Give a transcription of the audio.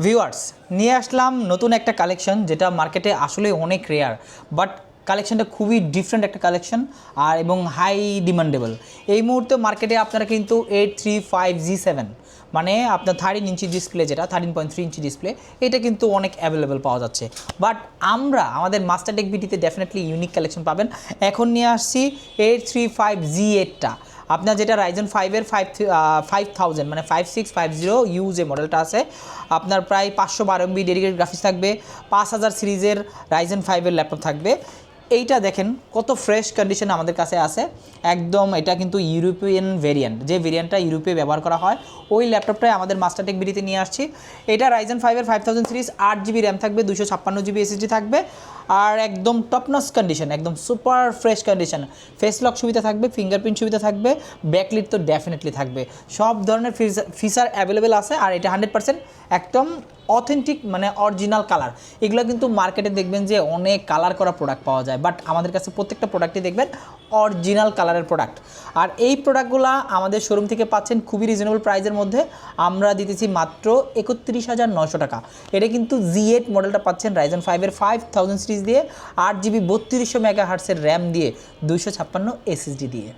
Viewers নিয়ে আসলাম নতুন একটা কালেকশন যেটা মার্কেটে আসলে অনেক রেয়ার, বাট কালেকশনটা খুবই ডিফারেন্ট একটা কালেকশন আর এবং হাই ডিমান্ডেবল। এই মুহূর্তে মার্কেটে আপনারা কিন্তু 835G7 মানে আপনার 13 ইঞ্চি ডিসপ্লে, যেটা 13.3 ইঞ্চি ডিসপ্লে, এটা কিন্তু অনেক অ্যাভেলেবেল পাওয়া যাচ্ছে। বাট আমরা আমাদের মাস্টারটেক বিটিতে ডেফিনেটলি ইউনিক কালেকশন পাবেন। এখন নিয়ে আসছি 835G8টা, আপনার যেটা রাইজেন 5-এর 5000 মানে 5650 ইউ যে মডেলটা আছে, আপনার প্রায় 512 MB ডেডিকেটেড গ্রাফিক্স থাকবে, 5000 সিরিজের রাইজেন 5-এর ল্যাপটপ থাকবে। এইটা দেখেন কত ফ্রেশ কন্ডিশন আমাদের কাছে আছে একদম। এটা কিন্তু ইউরোপিয়ান ভেরিয়েন্ট, যে ভেরিয়েন্টটা ইউরোপে ব্যবহার করা হয়, ওই ল্যাপটপটাই আমাদের মাস্টারটেক বিডিতে নিয়ে আসছি। এটা রাইজেন 5-এর 5000 সিরিজ, 8GB র্যাম থাকবে, 256GB SSD থাকবে, আর একদম টপনস কন্ডিশন, একদম super fresh condition. Face lock সুবিধা থাকবে, ফিঙ্গারপ্রিন্ট সুবিধা থাকবে, ব্যাকলিট তো ডেফিনেটলি থাকবে, সব ধরনের ফিচার অ্যাভেলেবেল আছে। আর এটা 100% একদম অথেন্টিক মানে অরিজিনাল কালার। এগুলো কিন্তু মার্কেটে দেখবেন যে অনেক কালার করা প্রোডাক্ট পাওয়া যায়, বাট আমাদের কাছে প্রত্যেকটা প্রোডাক্টই দেখবেন অরিজিনাল কালারের প্রোডাক্ট। আর এই প্রোডাক্টগুলো আমাদের শোরুম থেকে পাচ্ছেন খুবই রিজনেবল প্রাইসের মধ্যে। আমরা দিতেছি মাত্র 31,900 টাকা। এটা কিন্তু G8 মডেলটা পাচ্ছেন রাইজেন 5-এর 5000 সিরিজ দিয়ে, 8GB 3200 মেগাহার্টসের র্যাম দিয়ে, 256 SSD দিয়ে।